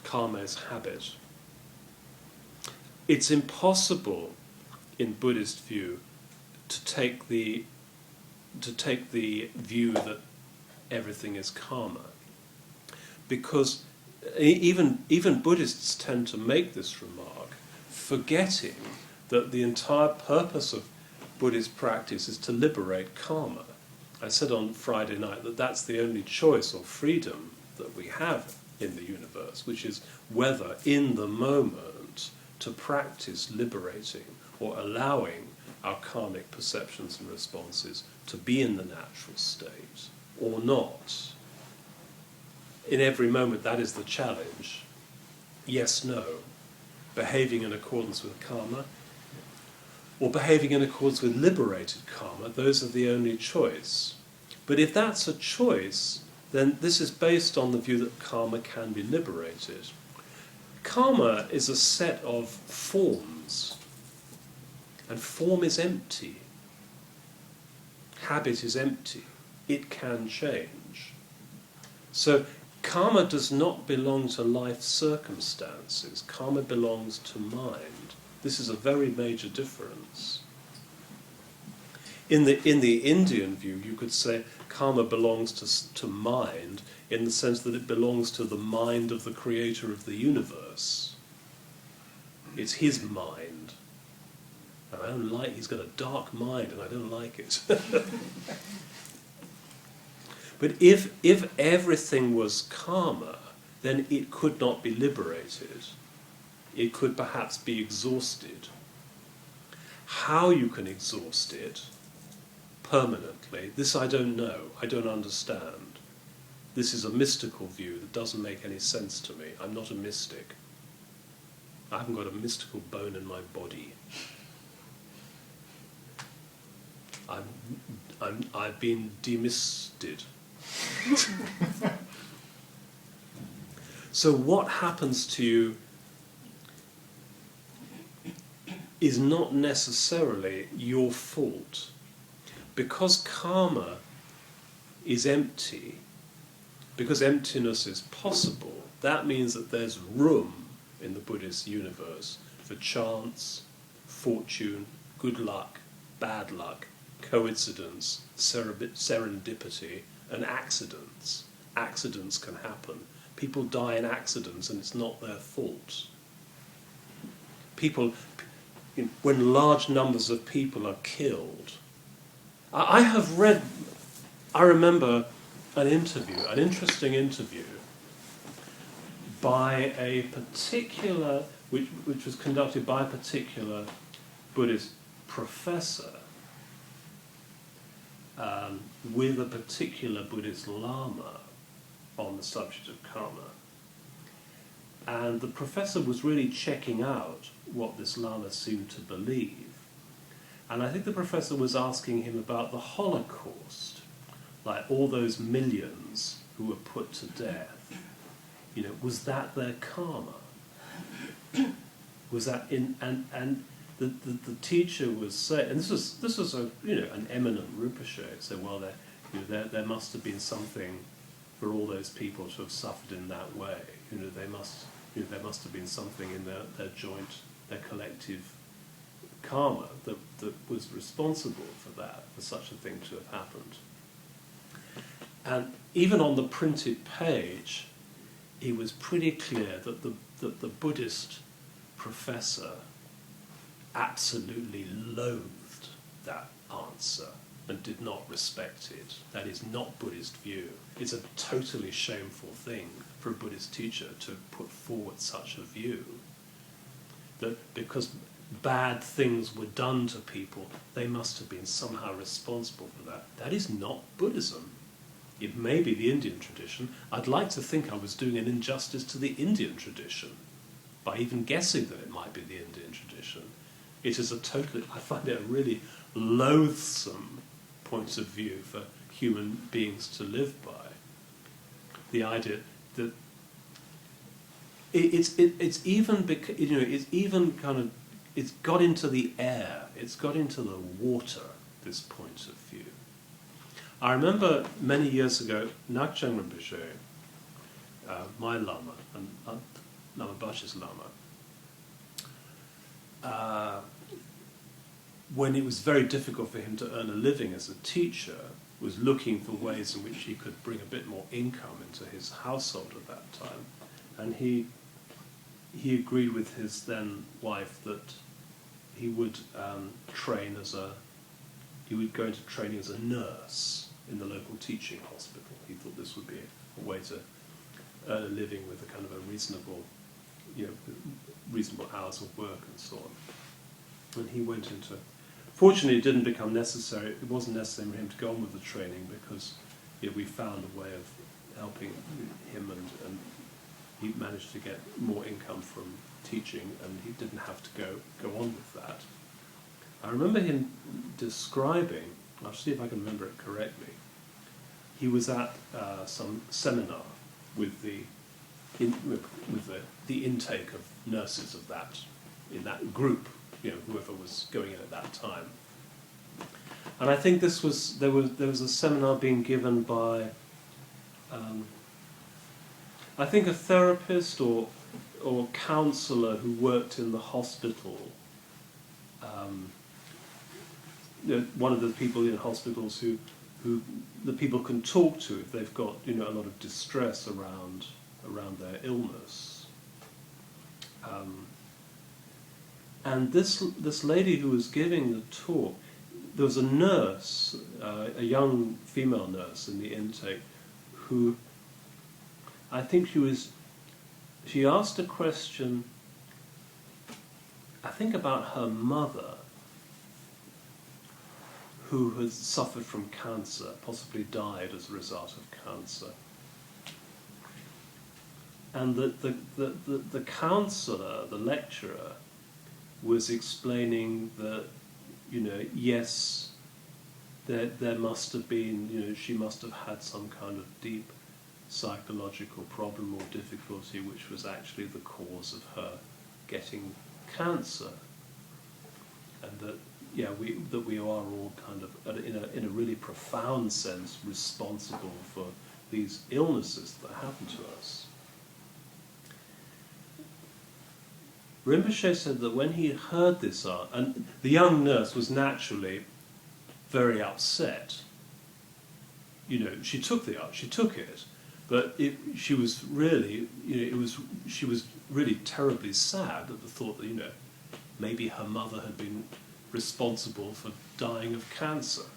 karma is habit. It's impossible, in Buddhist view, to take the view that everything is karma, because even Buddhists tend to make this remark, forgetting that the entire purpose of Buddhist practice is to liberate karma. I said on Friday night that that's the only choice or freedom that we have in the universe, which is whether in the moment to practice liberating or allowing our karmic perceptions and responses to be in the natural state or not. In every moment, that is the challenge. Yes, no. Behaving in accordance with karma or behaving in accordance with liberated karma, those are the only choice. But if that's a choice, then this is based on the view that karma can be liberated. Karma is a set of forms, and form is empty. Habit is empty. It can change. So karma does not belong to life circumstances. Karma belongs to mind. This is a very major difference. In the Indian view, you could say karma belongs to mind in the sense that it belongs to the mind of the creator of the universe. It's his mind. And I don't like, he's got a dark mind and I don't like it. But if everything was karma, then it could not be liberated. It could perhaps be exhausted. How you can exhaust it permanently, this I don't know, I don't understand. This is a mystical view that doesn't make any sense to me. I'm not a mystic. I haven't got a mystical bone in my body. I've been demisted. So what happens to you is not necessarily your fault. Because karma is empty, because emptiness is possible, that means that there's room in the Buddhist universe for chance, fortune, good luck, bad luck, coincidence, serendipity, and accidents. Accidents can happen. People die in accidents and it's not their fault. When large numbers of people are killed, I remember an interesting interview by a particular, which was conducted by a particular Buddhist professor with a particular Buddhist Lama on the subject of karma. And the professor was really checking out what this Lama seemed to believe. And I think the professor was asking him about the Holocaust, like all those millions who were put to death. Was that their karma? Was that and the teacher was saying, and this was an eminent Rinpoche, said, well, there must have been something for all those people to have suffered in that way. There must have been something in their collective karma that was responsible for that, for such a thing to have happened. And even on the printed page, it was pretty clear that the Buddhist professor absolutely loathed that answer and did not respect it. That is not Buddhist view. It's a totally shameful thing for a Buddhist teacher to put forward such a view. That because bad things were done to people, they must have been somehow responsible for that. That is not Buddhism. It may be the Indian tradition. I'd like to think I was doing an injustice to the Indian tradition by even guessing that it might be the Indian tradition. It is I find it a really loathsome point of view for human beings to live by. The idea that it's got into the air, it's got into the water, this point of view. I remember many years ago, Nakchang Rinpoche, my Lama, and Lama, when it was very difficult for him to earn a living as a teacher, was looking for ways in which he could bring a bit more income into his household at that time. And he agreed with his then wife that he would he would go into training as a nurse in the local teaching hospital. He thought this would be a way to earn a living with a kind of a reasonable hours of work and so on. And he went into... Fortunately, it didn't become necessary. It wasn't necessary for him to go on with the training because we found a way of helping him, and he managed to get more income from teaching, and he didn't have to go on with that. I remember him describing, I'll see if I can remember it correctly, he was at some seminar with the intake of nurses of in that group, whoever was going in at that time. And I think there was a seminar being given by I think a therapist or counsellor who worked in the hospital. One of the people in hospitals who the people can talk to if they've got a lot of distress around their illness. And this lady who was giving the talk, there was a nurse, a young female nurse in the intake, who I think she asked a question, I think about her mother, who has suffered from cancer, possibly died as a result of cancer. And the counsellor, the lecturer, was explaining that, yes, there must have been, she must have had some kind of deep psychological problem or difficulty which was actually the cause of her getting cancer. And that, we are all kind of, in a really profound sense, responsible for these illnesses that happen to us. Rinpoche said that when he heard this art, and the young nurse was naturally very upset. She took the art, she took it, but she was really, she was really terribly sad at the thought that, maybe her mother had been responsible for dying of cancer.